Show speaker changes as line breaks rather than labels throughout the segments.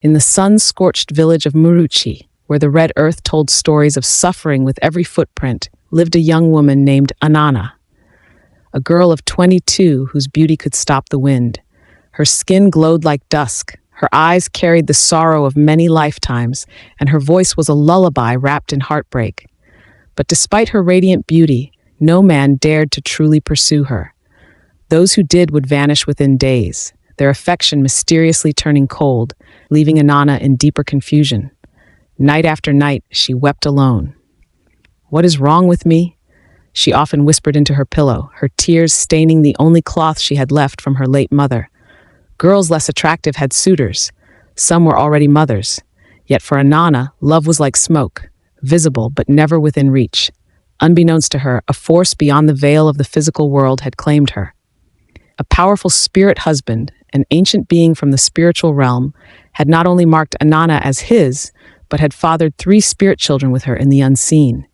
In the sun-scorched village of Muruchi, where the red earth told stories of suffering with every footprint, lived a young woman named Anana, a girl of 22 whose beauty could stop the wind. Her skin glowed like dusk, her eyes carried the sorrow of many lifetimes, and her voice was a lullaby wrapped in heartbreak. But despite her radiant beauty, no man dared to truly pursue her. Those who did would vanish within days, their affection mysteriously turning cold, leaving Anana in deeper confusion. Night after night, she wept alone. "What is wrong with me?" she often whispered into her pillow, her tears staining the only cloth she had left from her late mother. Girls less attractive had suitors. Some were already mothers. Yet for Anana, love was like smoke, visible but never within reach. Unbeknownst to her, a force beyond the veil of the physical world had claimed her. A powerful spirit husband, an ancient being from the spiritual realm, had not only marked Anana as his, but had fathered 3 spirit children with her in the unseen.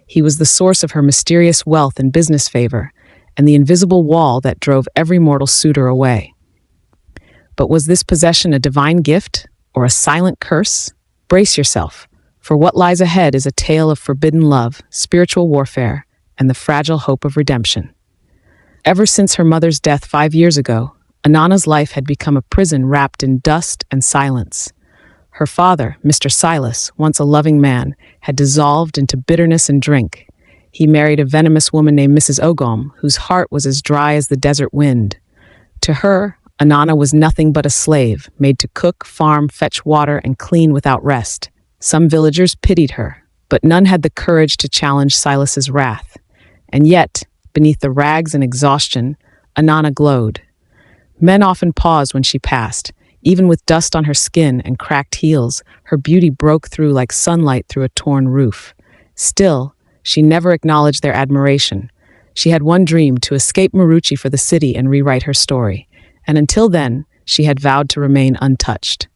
He was the source of her mysterious wealth and business favor, and the invisible wall that drove every mortal suitor away. But was this possession a divine gift, or a silent curse? Brace yourself, for what lies ahead is a tale of forbidden love, spiritual warfare, and the fragile hope of redemption. Ever since her mother's death 5 years ago, Anana's life had become a prison wrapped in dust and silence. Her father, Mr. Silas, once a loving man, had dissolved into bitterness and drink. He married a venomous woman named Mrs. Ogom, whose heart was as dry as the desert wind. To her, Anana was nothing but a slave, made to cook, farm, fetch water, and clean without rest. Some villagers pitied her, but none had the courage to challenge Silas's wrath. And yet, beneath the rags and exhaustion, Anana glowed. Men often paused when she passed. Even with dust on her skin and cracked heels, her beauty broke through like sunlight through a torn roof. Still, she never acknowledged their admiration. She had one dream: to escape Maruchi for the city and rewrite her story. And until then, she had vowed to remain untouched.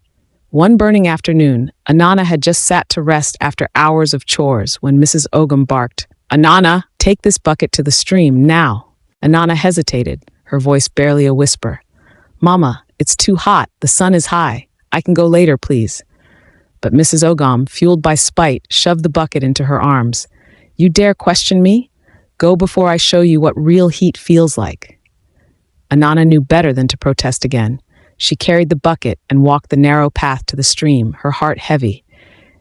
One burning afternoon, Anana had just sat to rest after hours of chores when Mrs. Ogum barked, "Anana, take this bucket to the stream, now." Anana hesitated, her voice barely a whisper. "Mama, it's too hot, the sun is high. I can go later, please." But Mrs. Ogum, fueled by spite, shoved the bucket into her arms. "You dare question me? Go before I show you what real heat feels like." Anana knew better than to protest again. She carried the bucket and walked the narrow path to the stream, her heart heavy.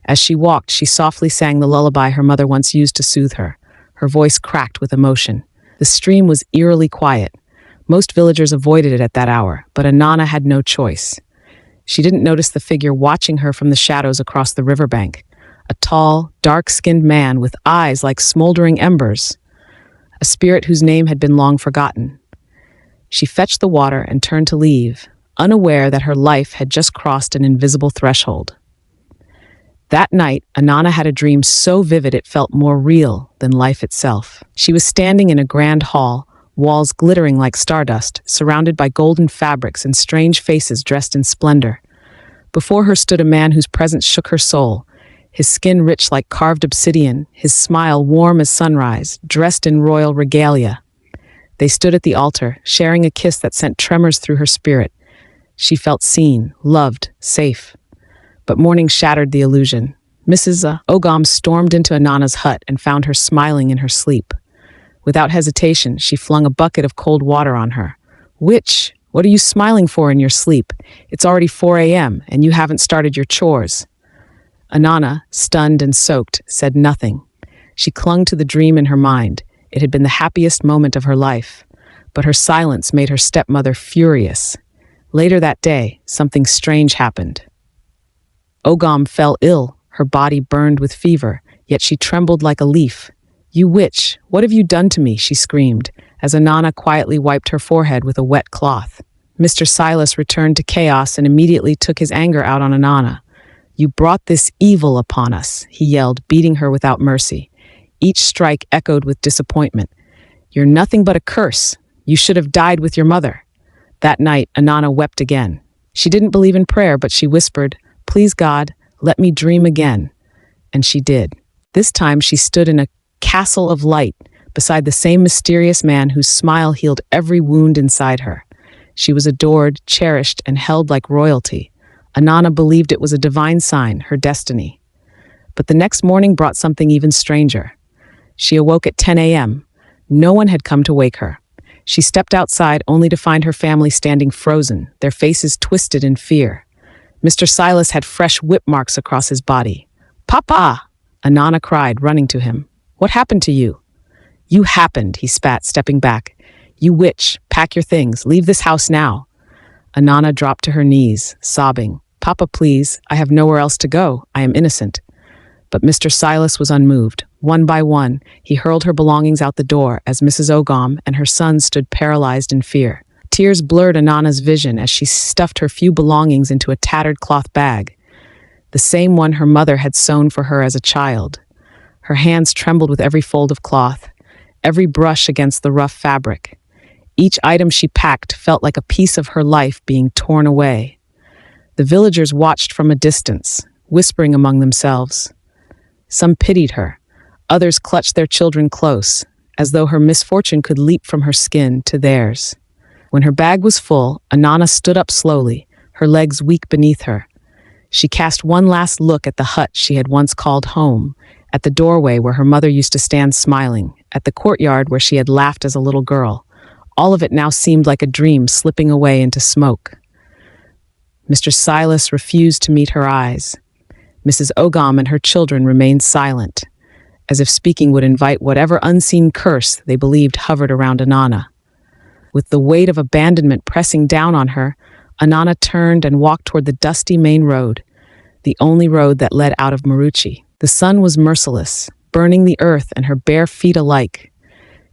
As she walked, she softly sang the lullaby her mother once used to soothe her. Her voice cracked with emotion. The stream was eerily quiet. Most villagers avoided it at that hour, but Anana had no choice. She didn't notice the figure watching her from the shadows across the riverbank. A tall, dark-skinned man with eyes like smoldering embers. A spirit whose name had been long forgotten. She fetched the water and turned to leave, unaware that her life had just crossed an invisible threshold. That night, Anana had a dream so vivid it felt more real than life itself. She was standing in a grand hall, walls glittering like stardust, surrounded by golden fabrics and strange faces dressed in splendor. Before her stood a man whose presence shook her soul, his skin rich like carved obsidian, his smile warm as sunrise, dressed in royal regalia. They stood at the altar, sharing a kiss that sent tremors through her spirit. She felt seen, loved, safe. But morning shattered the illusion. Mrs. Ogum stormed into Anana's hut and found her smiling in her sleep. Without hesitation, she flung a bucket of cold water on her. "Witch, what are you smiling for in your sleep? It's already 4 a.m., and you haven't started your chores." Anana, stunned and soaked, said nothing. She clung to the dream in her mind. It had been the happiest moment of her life. But her silence made her stepmother furious. Later that day, something strange happened. Ogum fell ill. Her body burned with fever, yet she trembled like a leaf. "You witch, what have you done to me?" she screamed, as Anana quietly wiped her forehead with a wet cloth. Mr. Silas returned to chaos and immediately took his anger out on Anana. "You brought this evil upon us," he yelled, beating her without mercy. Each strike echoed with disappointment. "You're nothing but a curse. You should have died with your mother." That night, Anana wept again. She didn't believe in prayer, but she whispered, "Please God, let me dream again." And she did. This time she stood in a castle of light beside the same mysterious man whose smile healed every wound inside her. She was adored, cherished, and held like royalty. Anana believed it was a divine sign, her destiny. But the next morning brought something even stranger. She awoke at 10 a.m. No one had come to wake her. She stepped outside only to find her family standing frozen, their faces twisted in fear. Mr. Silas had fresh whip marks across his body. "Papa!" Anana cried, running to him. "What happened to you?" "You happened," he spat, stepping back. "You witch, pack your things, leave this house now." Anana dropped to her knees, sobbing. "Papa, please, I have nowhere else to go. I am innocent." But Mr. Silas was unmoved. One by one, he hurled her belongings out the door as Mrs. Ogam and her son stood paralyzed in fear. Tears blurred Anana's vision as she stuffed her few belongings into a tattered cloth bag, the same one her mother had sewn for her as a child. Her hands trembled with every fold of cloth, every brush against the rough fabric. Each item she packed felt like a piece of her life being torn away. The villagers watched from a distance, whispering among themselves. Some pitied her. Others clutched their children close, as though her misfortune could leap from her skin to theirs. When her bag was full, Anana stood up slowly, her legs weak beneath her. She cast one last look at the hut she had once called home, at the doorway where her mother used to stand smiling, at the courtyard where she had laughed as a little girl. All of it now seemed like a dream slipping away into smoke. Mr. Silas refused to meet her eyes. Mrs. Ogam and her children remained silent, as if speaking would invite whatever unseen curse they believed hovered around Anana. With the weight of abandonment pressing down on her, Anana turned and walked toward the dusty main road, the only road that led out of Marucci. The sun was merciless, burning the earth and her bare feet alike.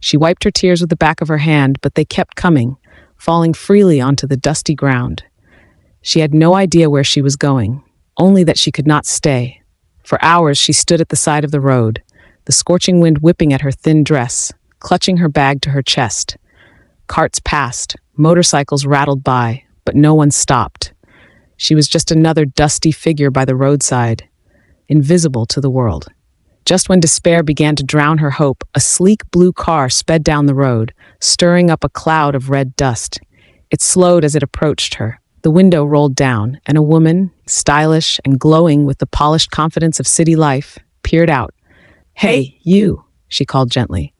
She wiped her tears with the back of her hand, but they kept coming, falling freely onto the dusty ground. She had no idea where she was going, only that she could not stay. For hours she stood at the side of the road, the scorching wind whipping at her thin dress, clutching her bag to her chest. Carts passed, motorcycles rattled by, but no one stopped. She was just another dusty figure by the roadside, invisible to the world. Just when despair began to drown her hope, a sleek blue car sped down the road, stirring up a cloud of red dust. It slowed as it approached her. The window rolled down, and a woman, stylish and glowing with the polished confidence of city life, peered out. "Hey, you," she called gently.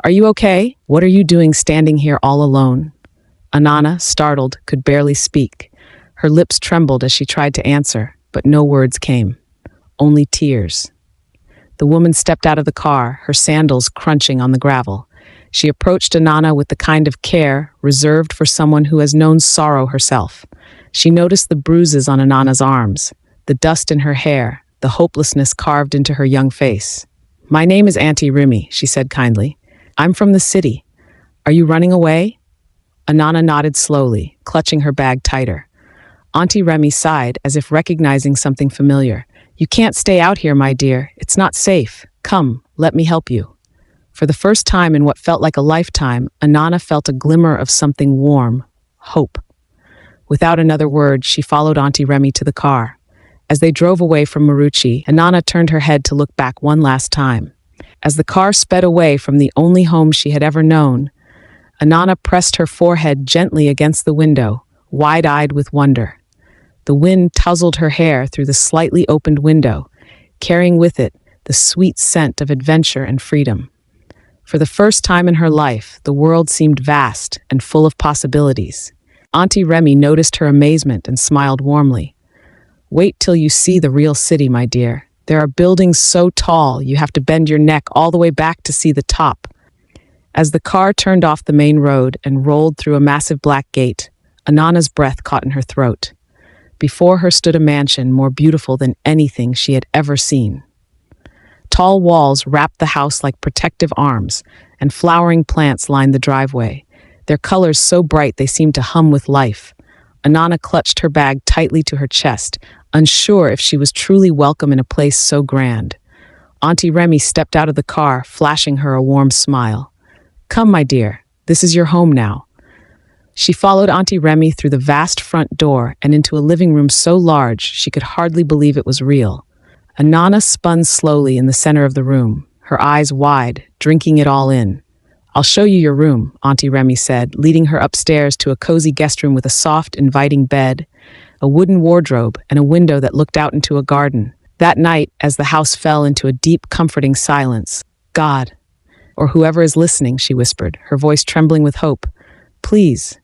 "Are you okay? What are you doing standing here all alone?" Anana, startled, could barely speak. Her lips trembled as she tried to answer, but no words came. Only tears. The woman stepped out of the car, her sandals crunching on the gravel. She approached Anana with the kind of care reserved for someone who has known sorrow herself. She noticed the bruises on Anana's arms, the dust in her hair, the hopelessness carved into her young face. "My name is Auntie Remy," she said kindly. "I'm from the city. Are you running away?" Anana nodded slowly, clutching her bag tighter. Auntie Remy sighed as if recognizing something familiar. "You can't stay out here, my dear. It's not safe. Come, let me help you." For the first time in what felt like a lifetime, Anana felt a glimmer of something warm, hope. Without another word, she followed Auntie Remy to the car. As they drove away from Marucci, Anana turned her head to look back one last time. As the car sped away from the only home she had ever known, Anana pressed her forehead gently against the window, wide-eyed with wonder. The wind tousled her hair through the slightly opened window, carrying with it the sweet scent of adventure and freedom. For the first time in her life, the world seemed vast and full of possibilities. Auntie Remy noticed her amazement and smiled warmly. "Wait till you see the real city, my dear. There are buildings so tall you have to bend your neck all the way back to see the top." As the car turned off the main road and rolled through a massive black gate, Anana's breath caught in her throat. Before her stood a mansion more beautiful than anything she had ever seen. Tall walls wrapped the house like protective arms, and flowering plants lined the driveway, their colors so bright they seemed to hum with life. Anana clutched her bag tightly to her chest, unsure if she was truly welcome in a place so grand. Auntie Remy stepped out of the car, flashing her a warm smile. "Come, my dear, this is your home now." She followed Auntie Remy through the vast front door and into a living room so large she could hardly believe it was real. Anana spun slowly in the center of the room, her eyes wide, drinking it all in. "I'll show you your room," Auntie Remy said, leading her upstairs to a cozy guest room with a soft, inviting bed, a wooden wardrobe, and a window that looked out into a garden. That night, as the house fell into a deep, comforting silence, God, or whoever is listening, she whispered, her voice trembling with hope, please,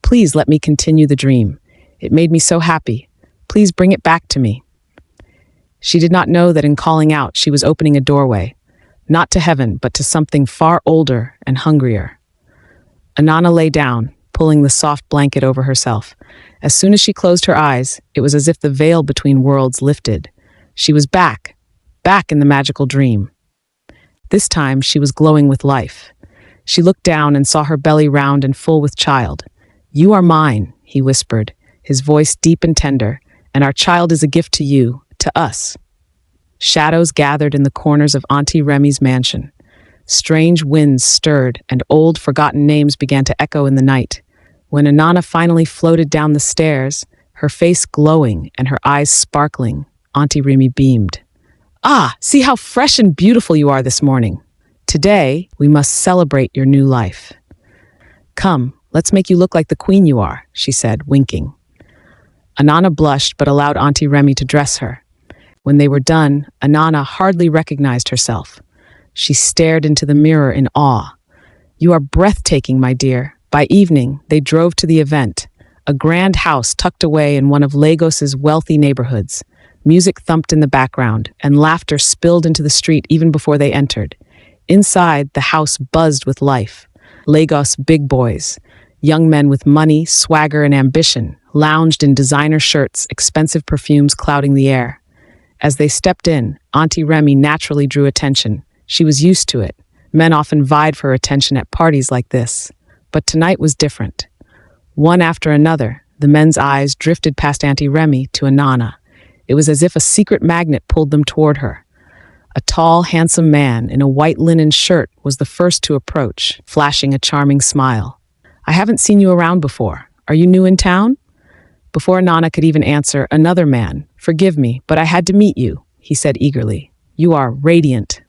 please let me continue the dream. It made me so happy. Please bring it back to me. She did not know that in calling out, she was opening a doorway, not to heaven, but to something far older and hungrier. Anana lay down, pulling the soft blanket over herself. As soon as she closed her eyes, it was as if the veil between worlds lifted. She was back in the magical dream. This time, she was glowing with life. She looked down and saw her belly round and full with child. You are mine, he whispered, his voice deep and tender, and our child is a gift to you, to us. Shadows gathered in the corners of Auntie Remy's mansion. Strange winds stirred, and old, forgotten names began to echo in the night. When Anana finally floated down the stairs, her face glowing and her eyes sparkling, Auntie Remy beamed. Ah, see how fresh and beautiful you are this morning. Today, we must celebrate your new life. Come, let's make you look like the queen you are, she said, winking. Anana blushed but allowed Auntie Remy to dress her. When they were done, Anana hardly recognized herself. She stared into the mirror in awe. You are breathtaking, my dear. By evening, they drove to the event, a grand house tucked away in one of Lagos's wealthy neighborhoods. Music thumped in the background, and laughter spilled into the street even before they entered. Inside, the house buzzed with life. Lagos big boys, young men with money, swagger, and ambition, lounged in designer shirts, expensive perfumes clouding the air. As they stepped in, Auntie Remy naturally drew attention. She was used to it. Men often vied for her attention at parties like this. But tonight was different. One after another, the men's eyes drifted past Auntie Remy to Anana. It was as if a secret magnet pulled them toward her. A tall, handsome man in a white linen shirt was the first to approach, flashing a charming smile. I haven't seen you around before. Are you new in town? Before Anana could even answer, another man, forgive me, but I had to meet you, he said eagerly. You are radiant.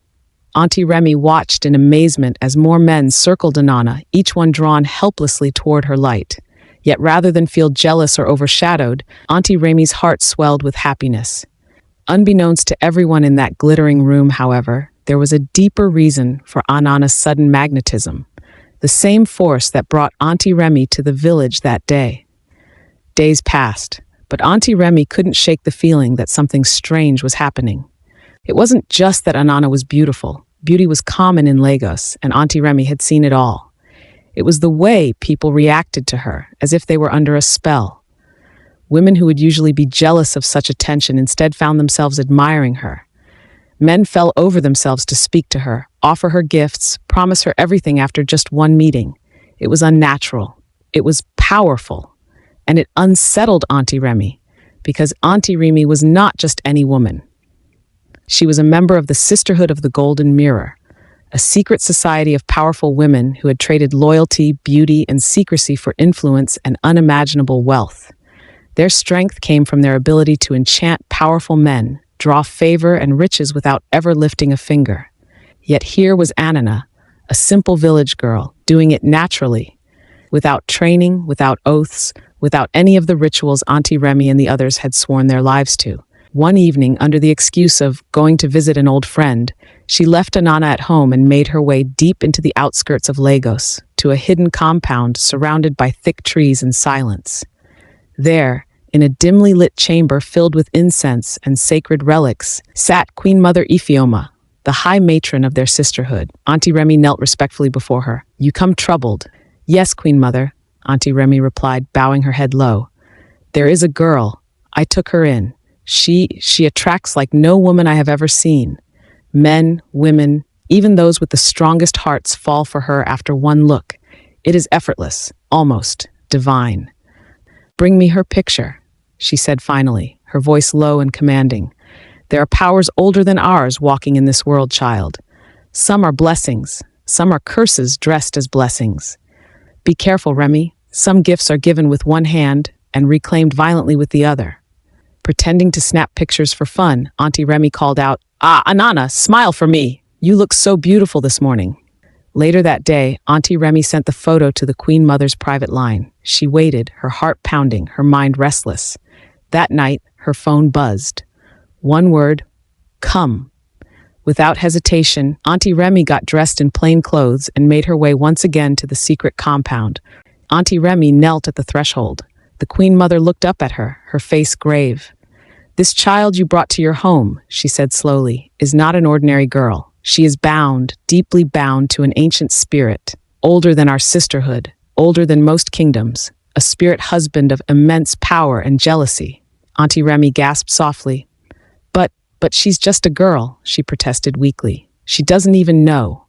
Auntie Remy watched in amazement as more men circled Anana, each one drawn helplessly toward her light. Yet rather than feel jealous or overshadowed, Auntie Remy's heart swelled with happiness. Unbeknownst to everyone in that glittering room, however, there was a deeper reason for Anana's sudden magnetism, the same force that brought Auntie Remy to the village that day. Days passed, but Auntie Remy couldn't shake the feeling that something strange was happening. It wasn't just that Anana was beautiful. Beauty was common in Lagos, and Auntie Remy had seen it all. It was the way people reacted to her, as if they were under a spell. Women who would usually be jealous of such attention instead found themselves admiring her. Men fell over themselves to speak to her, offer her gifts, promise her everything after just one meeting. It was unnatural. It was powerful. And it unsettled Auntie Remy, because Auntie Remy was not just any woman. She was a member of the Sisterhood of the Golden Mirror, a secret society of powerful women who had traded loyalty, beauty, and secrecy for influence and unimaginable wealth. Their strength came from their ability to enchant powerful men, draw favor and riches without ever lifting a finger. Yet here was Anana, a simple village girl, doing it naturally, without training, without oaths, without any of the rituals Auntie Remy and the others had sworn their lives to. One evening, under the excuse of going to visit an old friend, she left Anana at home and made her way deep into the outskirts of Lagos, to a hidden compound surrounded by thick trees and silence. There, in a dimly lit chamber filled with incense and sacred relics, sat Queen Mother Ifeoma, the high matron of their sisterhood. Auntie Remy knelt respectfully before her. You come troubled. Yes, Queen Mother, Auntie Remy replied, bowing her head low. There is a girl. I took her in. She attracts like no woman I have ever seen. Men, women, even those with the strongest hearts fall for her after one look. It is effortless, almost divine. Bring me her picture, she said finally, her voice low and commanding. There are powers older than ours walking in this world, child. Some are blessings, some are curses dressed as blessings. Be careful, Remy. Some gifts are given with one hand and reclaimed violently with the other. Pretending to snap pictures for fun, Auntie Remy called out, Ah, Anana, smile for me. You look so beautiful this morning. Later that day, Auntie Remy sent the photo to the Queen Mother's private line. She waited, her heart pounding, her mind restless. That night, her phone buzzed. One word, come. Without hesitation, Auntie Remy got dressed in plain clothes and made her way once again to the secret compound. Auntie Remy knelt at the threshold. The Queen Mother looked up at her, her face grave. "This child you brought to your home," she said slowly, "is not an ordinary girl. She is bound, deeply bound to an ancient spirit, older than our sisterhood, older than most kingdoms, a spirit husband of immense power and jealousy." Auntie Remy gasped softly. But she's just a girl," she protested weakly. "She doesn't even know.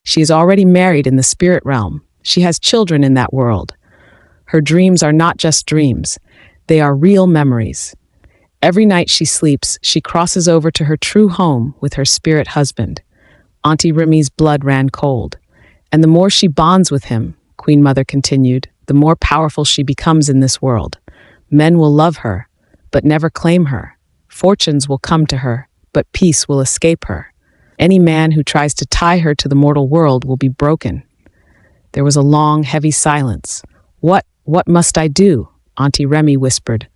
She is already married in the spirit realm. She has children in that world. Her dreams are not just dreams. They are real memories. Every night she sleeps, she crosses over to her true home with her spirit husband." Auntie Remy's blood ran cold. "And the more she bonds with him," Queen Mother continued, "the more powerful she becomes in this world. Men will love her, but never claim her. Fortunes will come to her, but peace will escape her. Any man who tries to tie her to the mortal world will be broken." There was a long, heavy silence. What must I do?" Auntie Remy whispered.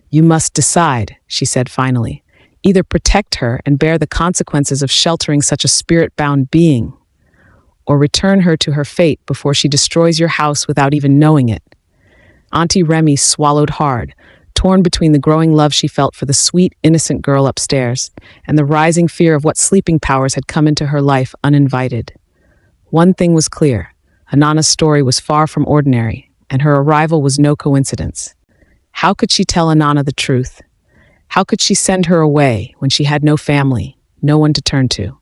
"You must decide," she said finally. "Either protect her and bear the consequences of sheltering such a spirit-bound being, or return her to her fate before she destroys your house without even knowing it." Auntie Remy swallowed hard, torn between the growing love she felt for the sweet, innocent girl upstairs and the rising fear of what sleeping powers had come into her life uninvited. One thing was clear: Anana's story was far from ordinary, and her arrival was no coincidence. How could she tell Anana the truth? How could she send her away when she had no family, no one to turn to?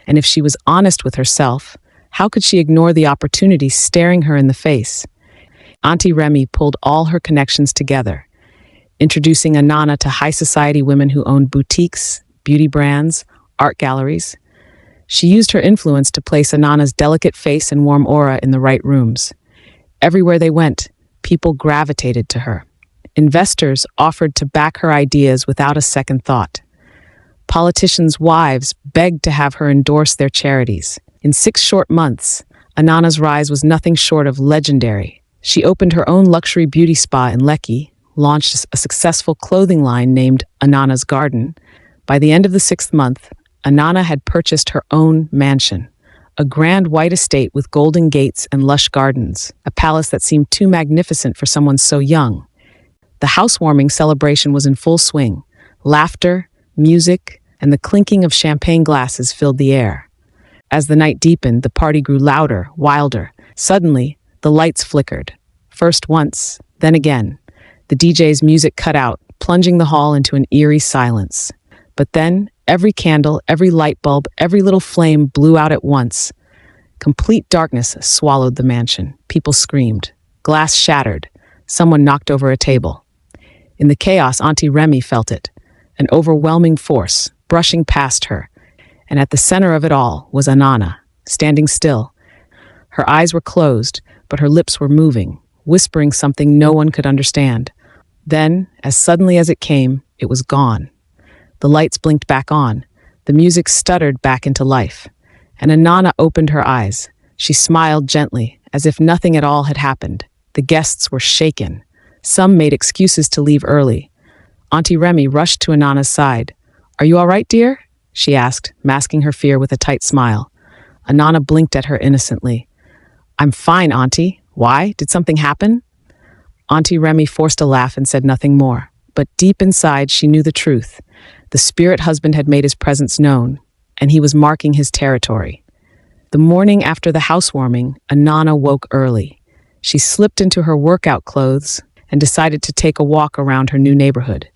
And if she was honest with herself, how could she ignore the opportunity staring her in the face? Auntie Remy pulled all her connections together, introducing Anana to high society women who owned boutiques, beauty brands, art galleries. She used her influence to place Anana's delicate face and warm aura in the right rooms. Everywhere they went, people gravitated to her. Investors offered to back her ideas without a second thought. Politicians' wives begged to have her endorse their charities. In 6 short months, Anana's rise was nothing short of legendary. She opened her own luxury beauty spa in Lekki, launched a successful clothing line named Anana's Garden. By the end of the 6th month, Anana had purchased her own mansion, a grand white estate with golden gates and lush gardens, a palace that seemed too magnificent for someone so young. The housewarming celebration was in full swing. Laughter, music, and the clinking of champagne glasses filled the air. As the night deepened, the party grew louder, wilder. Suddenly, the lights flickered. First once, then again. The DJ's music cut out, plunging the hall into an eerie silence. But then, every candle, every light bulb, every little flame blew out at once. Complete darkness swallowed the mansion. People screamed. Glass shattered. Someone knocked over a table. In the chaos, Auntie Remy felt it, an overwhelming force, brushing past her. And at the center of it all was Anana, standing still. Her eyes were closed, but her lips were moving, whispering something no one could understand. Then, as suddenly as it came, it was gone. The lights blinked back on. The music stuttered back into life. And Anana opened her eyes. She smiled gently, as if nothing at all had happened. The guests were shaken. Some made excuses to leave early. Auntie Remy rushed to Anana's side. "Are you all right, dear?" she asked, masking her fear with a tight smile. Anana blinked at her innocently. "I'm fine, Auntie. Why? Did something happen?" Auntie Remy forced a laugh and said nothing more. But deep inside, she knew the truth. The spirit husband had made his presence known, and he was marking his territory. The morning after the housewarming, Anana woke early. She slipped into her workout clothes and decided to take a walk around her new neighborhood.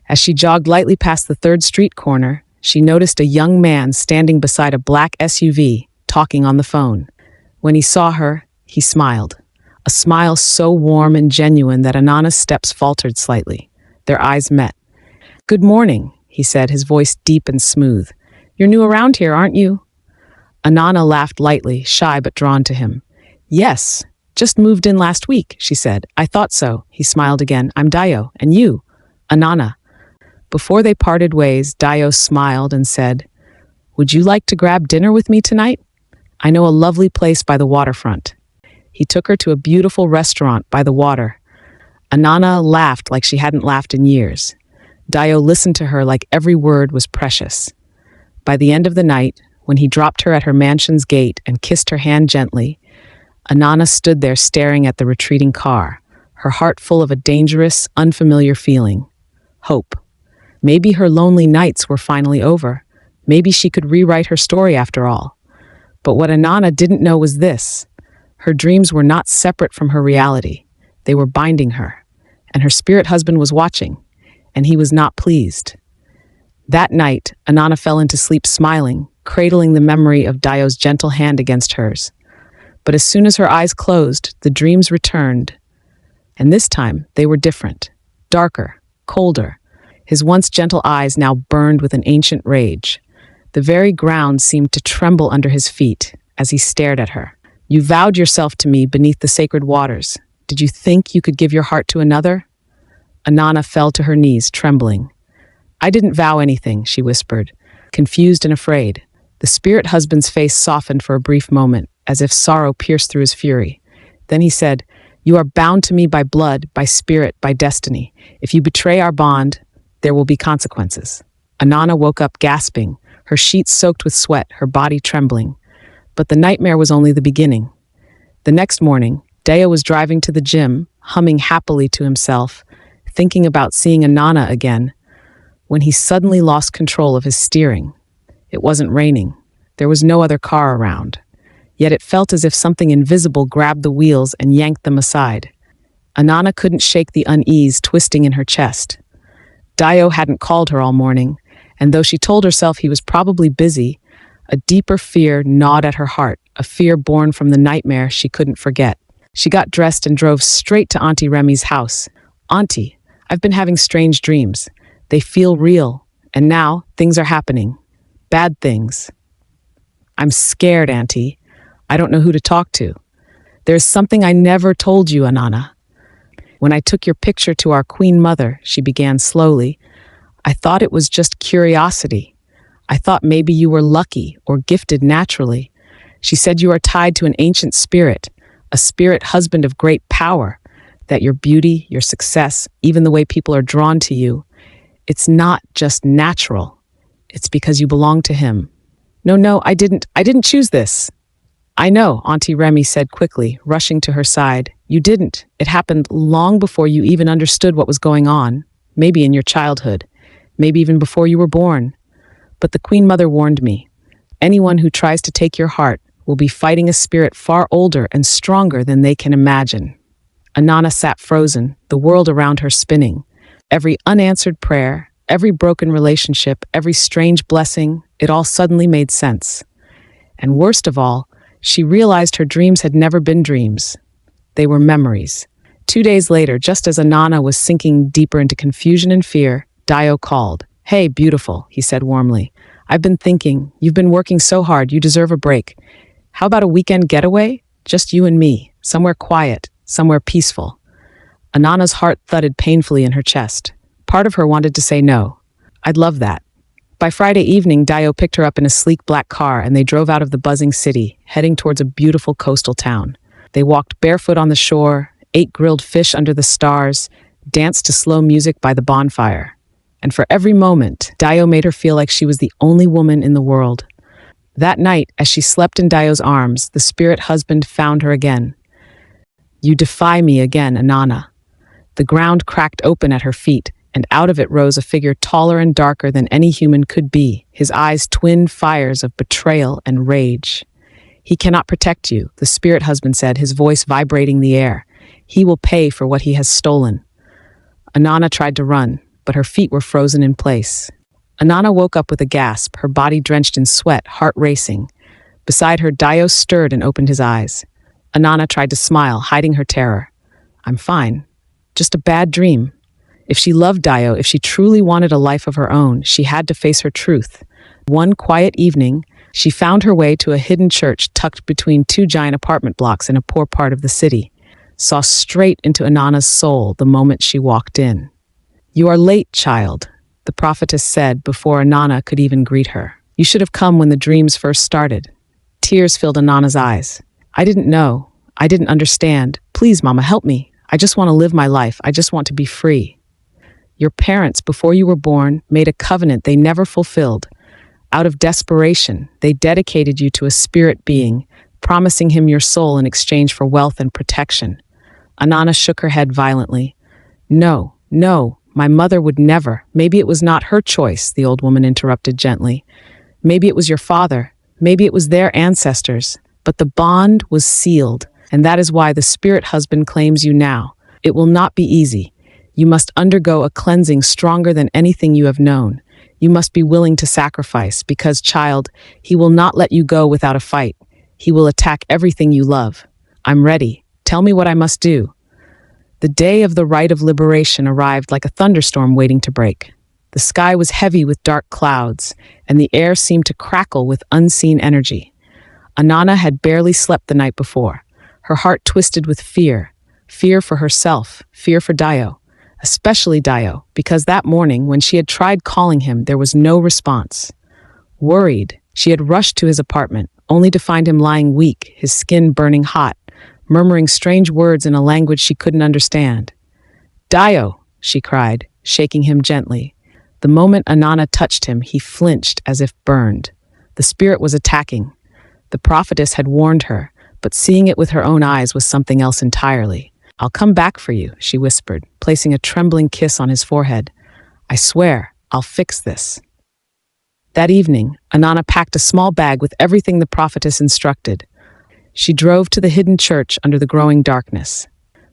As she jogged lightly past the 3rd Street corner, she noticed a young man standing beside a black SUV, talking on the phone. When he saw her, he smiled. A smile so warm and genuine that Anana's steps faltered slightly. Their eyes met. "Good morning," he said, his voice deep and smooth. "You're new around here, aren't you?" Anana laughed lightly, shy but drawn to him. "Yes, just moved in last week," she said. "I thought so." He smiled again. "I'm Dio, and you?" "Anana." Before they parted ways, Dio smiled and said, "Would you like to grab dinner with me tonight? I know a lovely place by the waterfront." He took her to a beautiful restaurant by the water. Anana laughed like she hadn't laughed in years. Dio listened to her like every word was precious. By the end of the night, when he dropped her at her mansion's gate and kissed her hand gently, Anana stood there staring at the retreating car, her heart full of a dangerous, unfamiliar feeling. Hope. Maybe her lonely nights were finally over. Maybe she could rewrite her story after all. But what Anana didn't know was this. Her dreams were not separate from her reality. They were binding her. And her spirit husband was watching. And he was not pleased. That night, Anana fell into sleep smiling, cradling the memory of Dio's gentle hand against hers. But as soon as her eyes closed, the dreams returned. And this time, they were different. Darker, colder. His once gentle eyes now burned with an ancient rage. The very ground seemed to tremble under his feet as he stared at her. You vowed yourself to me beneath the sacred waters. Did you think you could give your heart to another? Anana fell to her knees, trembling. I didn't vow anything, she whispered, confused and afraid. The spirit husband's face softened for a brief moment, as if sorrow pierced through his fury. Then he said, You are bound to me by blood, by spirit, by destiny. If you betray our bond, there will be consequences. Anana woke up gasping, her sheets soaked with sweat, her body trembling. But the nightmare was only the beginning. The next morning, Dio was driving to the gym, humming happily to himself, thinking about seeing Anana again, when he suddenly lost control of his steering. It wasn't raining. There was no other car around. Yet it felt as if something invisible grabbed the wheels and yanked them aside. Anana couldn't shake the unease twisting in her chest. Dio hadn't called her all morning, and though she told herself he was probably busy, a deeper fear gnawed at her heart, a fear born from the nightmare she couldn't forget. She got dressed and drove straight to Auntie Remy's house. Auntie, I've been having strange dreams. They feel real, and now things are happening. Bad things. I'm scared, Auntie. I don't know who to talk to. There's something I never told you, Anana. When I took your picture to our Queen Mother, she began slowly, I thought it was just curiosity. I thought maybe you were lucky or gifted naturally. She said you are tied to an ancient spirit, a spirit husband of great power, that your beauty, your success, even the way people are drawn to you, it's not just natural. It's because you belong to him. No, I didn't choose this. I know, Auntie Remy said quickly, rushing to her side. You didn't. It happened long before you even understood what was going on, maybe in your childhood, maybe even before you were born. But the Queen Mother warned me. Anyone who tries to take your heart will be fighting a spirit far older and stronger than they can imagine. Anana sat frozen, the world around her spinning. Every unanswered prayer, every broken relationship, every strange blessing, it all suddenly made sense. And worst of all, she realized her dreams had never been dreams. They were memories. 2 days later, just as Anana was sinking deeper into confusion and fear, Dio called. Hey, beautiful, he said warmly. I've been thinking, you've been working so hard, you deserve a break. How about a weekend getaway? Just you and me, somewhere quiet, somewhere peaceful. Anana's heart thudded painfully in her chest. Part of her wanted to say no. I'd love that. By Friday evening, Dio picked her up in a sleek black car and they drove out of the buzzing city, heading towards a beautiful coastal town. They walked barefoot on the shore, ate grilled fish under the stars, danced to slow music by the bonfire. And for every moment, Dio made her feel like she was the only woman in the world. That night, as she slept in Dio's arms, the spirit husband found her again. You defy me again, Anana. The ground cracked open at her feet, and out of it rose a figure taller and darker than any human could be, his eyes twin fires of betrayal and rage. He cannot protect you, the spirit husband said, his voice vibrating the air. He will pay for what he has stolen. Anana tried to run, but her feet were frozen in place. Anana woke up with a gasp, her body drenched in sweat, heart racing. Beside her, Dio stirred and opened his eyes. Anana tried to smile, hiding her terror. I'm fine. Just a bad dream. If she loved Dio, if she truly wanted a life of her own, she had to face her truth. One quiet evening, she found her way to a hidden church tucked between 2 giant apartment blocks in a poor part of the city. Saw straight into Anana's soul the moment she walked in. You are late, child, the prophetess said before Anana could even greet her. You should have come when the dreams first started. Tears filled Anana's eyes. I didn't know. I didn't understand. Please, Mama, help me. I just want to live my life. I just want to be free. Your parents, before you were born, made a covenant they never fulfilled. Out of desperation, they dedicated you to a spirit being, promising him your soul in exchange for wealth and protection. Anana shook her head violently. No, no, my mother would never. Maybe it was not her choice, the old woman interrupted gently. Maybe it was your father. Maybe it was their ancestors. But the bond was sealed, and that is why the spirit husband claims you now. It will not be easy. You must undergo a cleansing stronger than anything you have known. You must be willing to sacrifice, because, child, he will not let you go without a fight. He will attack everything you love. I'm ready. Tell me what I must do. The day of the rite of liberation arrived like a thunderstorm waiting to break. The sky was heavy with dark clouds, and the air seemed to crackle with unseen energy. Anana had barely slept the night before. Her heart twisted with fear. Fear for herself, fear for Dio. Especially Dio, because that morning, when she had tried calling him, there was no response. Worried, she had rushed to his apartment, only to find him lying weak, his skin burning hot, murmuring strange words in a language she couldn't understand. Dio, she cried, shaking him gently. The moment Anana touched him, he flinched as if burned. The spirit was attacking. The prophetess had warned her, but seeing it with her own eyes was something else entirely. I'll come back for you, she whispered, placing a trembling kiss on his forehead. I swear, I'll fix this. That evening, Anana packed a small bag with everything the prophetess instructed. She drove to the hidden church under the growing darkness.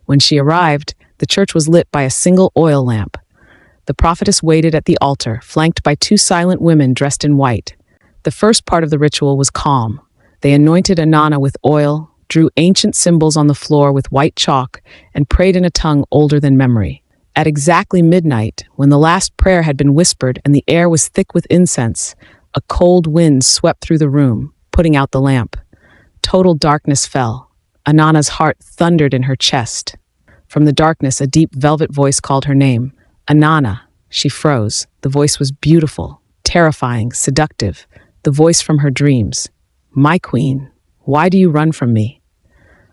When she arrived, the church was lit by a single oil lamp. The prophetess waited at the altar, flanked by two silent women dressed in white. The first part of the ritual was calm. They anointed Anana with oil, drew ancient symbols on the floor with white chalk, and prayed in a tongue older than memory. At exactly midnight, when the last prayer had been whispered and the air was thick with incense, a cold wind swept through the room, putting out the lamp. Total darkness fell. Anana's heart thundered in her chest. From the darkness, a deep velvet voice called her name. Anana. She froze. The voice was beautiful, terrifying, seductive. The voice from her dreams. My queen, why do you run from me?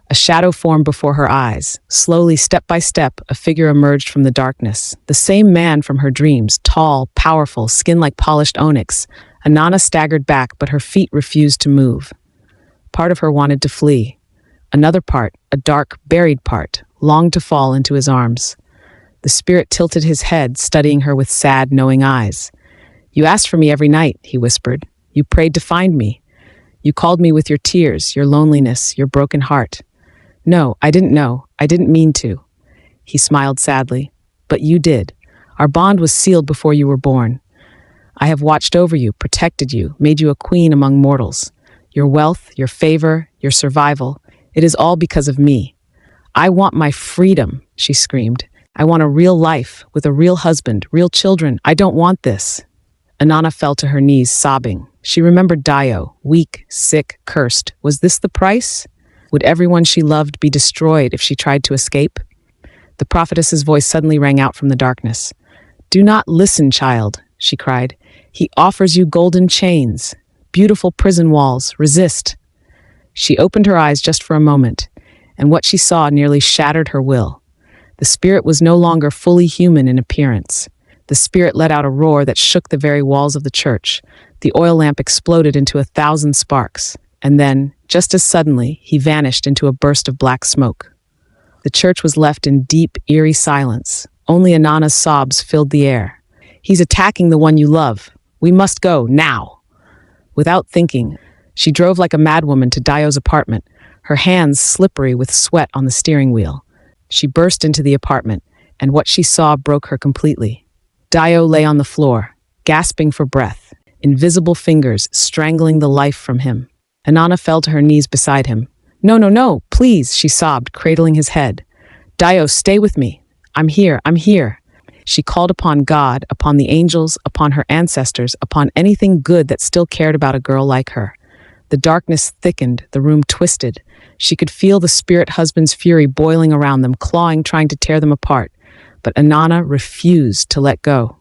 A shadow formed before her eyes. Slowly, step by step, a figure emerged from the darkness. The same man from her dreams, tall, powerful, skin like polished onyx. Anana staggered back, but her feet refused to move. Part of her wanted to flee. Another part, a dark, buried part, longed to fall into his arms. The spirit tilted his head, studying her with sad, knowing eyes. You asked for me every night, he whispered. You prayed to find me. You called me with your tears, your loneliness, your broken heart. No, I didn't know. I didn't mean to. He smiled sadly. But you did. Our bond was sealed before you were born. I have watched over you, protected you, made you a queen among mortals. Your wealth, your favor, your survival, it is all because of me. I want my freedom, she screamed. I want a real life, with a real husband, real children. I don't want this. Anana fell to her knees, sobbing. She remembered Dio, weak, sick, cursed. Was this the price? Would everyone she loved be destroyed if she tried to escape? The prophetess's voice suddenly rang out from the darkness. Do not listen, child, she cried. He offers you golden chains, beautiful prison walls. Resist. She opened her eyes just for a moment, and what she saw nearly shattered her will. The spirit was no longer fully human in appearance. The spirit let out a roar that shook the very walls of the church. The oil lamp exploded into 1,000 sparks, and then, just as suddenly, he vanished into a burst of black smoke. The church was left in deep, eerie silence. Only Anana's sobs filled the air. He's attacking the one you love. We must go, now. Without thinking, she drove like a madwoman to Dio's apartment, her hands slippery with sweat on the steering wheel. She burst into the apartment, and what she saw broke her completely. Dio lay on the floor, gasping for breath, invisible fingers strangling the life from him. Anana fell to her knees beside him. No, no, no, please, she sobbed, cradling his head. Dio, stay with me. I'm here, I'm here. She called upon God, upon the angels, upon her ancestors, upon anything good that still cared about a girl like her. The darkness thickened, the room twisted. She could feel the spirit husband's fury boiling around them, clawing, trying to tear them apart. But Anana refused to let go.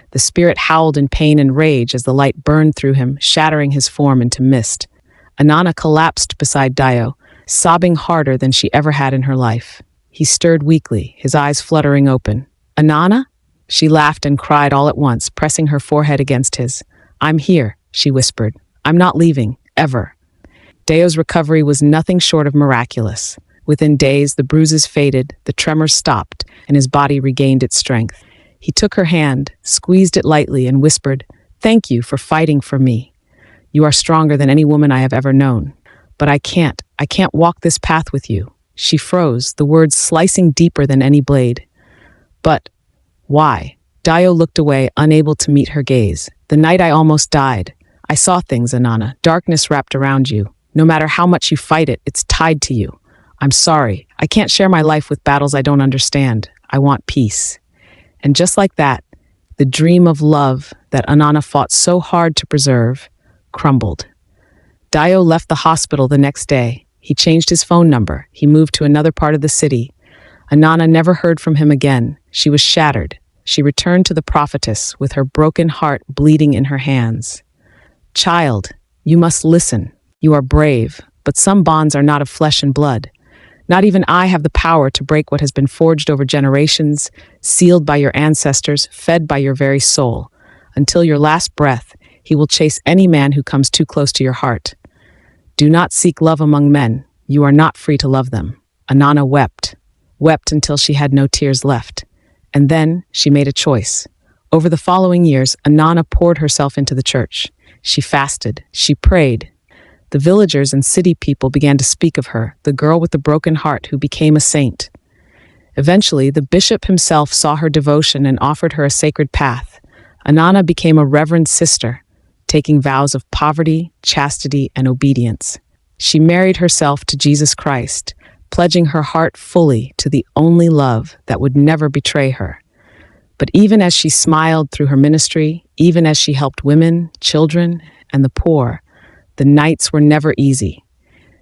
The spirit howled in pain and rage as the light burned through him, shattering his form into mist. Anana collapsed beside Dio, sobbing harder than she ever had in her life. He stirred weakly, his eyes fluttering open. "Anana?" She laughed and cried all at once, pressing her forehead against his. "I'm here," she whispered. "I'm not leaving, ever." Dayo's recovery was nothing short of miraculous. Within days, the bruises faded, the tremors stopped, and his body regained its strength. He took her hand, squeezed it lightly, and whispered, "Thank you for fighting for me. You are stronger than any woman I have ever known. But I can't walk this path with you." She froze, the words slicing deeper than any blade. "But why?" Dayo looked away, unable to meet her gaze. "The night I almost died. I saw things, Anana, darkness wrapped around you. No matter how much you fight it, it's tied to you. I'm sorry. I can't share my life with battles I don't understand. I want peace." And just like that, the dream of love that Anana fought so hard to preserve crumbled. Dayo left the hospital the next day. He changed his phone number. He moved to another part of the city. Anana never heard from him again. She was shattered. She returned to the prophetess with her broken heart bleeding in her hands. "Child, you must listen. You are brave, but some bonds are not of flesh and blood. Not even I have the power to break what has been forged over generations, sealed by your ancestors, fed by your very soul. Until your last breath, he will chase any man who comes too close to your heart. Do not seek love among men. You are not free to love them." Anana wept until she had no tears left. And then she made a choice. Over the following years, Anana poured herself into the church. She fasted. She prayed. The villagers and city people began to speak of her, the girl with the broken heart who became a saint. Eventually, the bishop himself saw her devotion and offered her a sacred path. Anana became a reverend sister, taking vows of poverty, chastity, and obedience. She married herself to Jesus Christ, pledging her heart fully to the only love that would never betray her. But even as she smiled through her ministry, even as she helped women, children, and the poor, the nights were never easy.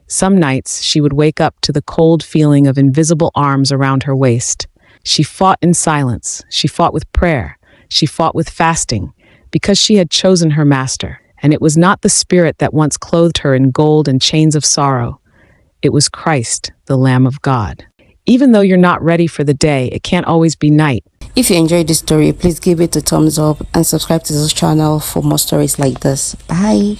Some nights she would wake up to the cold feeling of invisible arms around her waist. She fought in silence. She fought with prayer. She fought with fasting, because she had chosen her master. And it was not the spirit that once clothed her in gold and chains of sorrow. It was Christ, the Lamb of God. Even though you're not ready for the day, it can't always be night.
If you enjoyed this story, please give it a thumbs up and subscribe to this channel for more stories like this. Bye.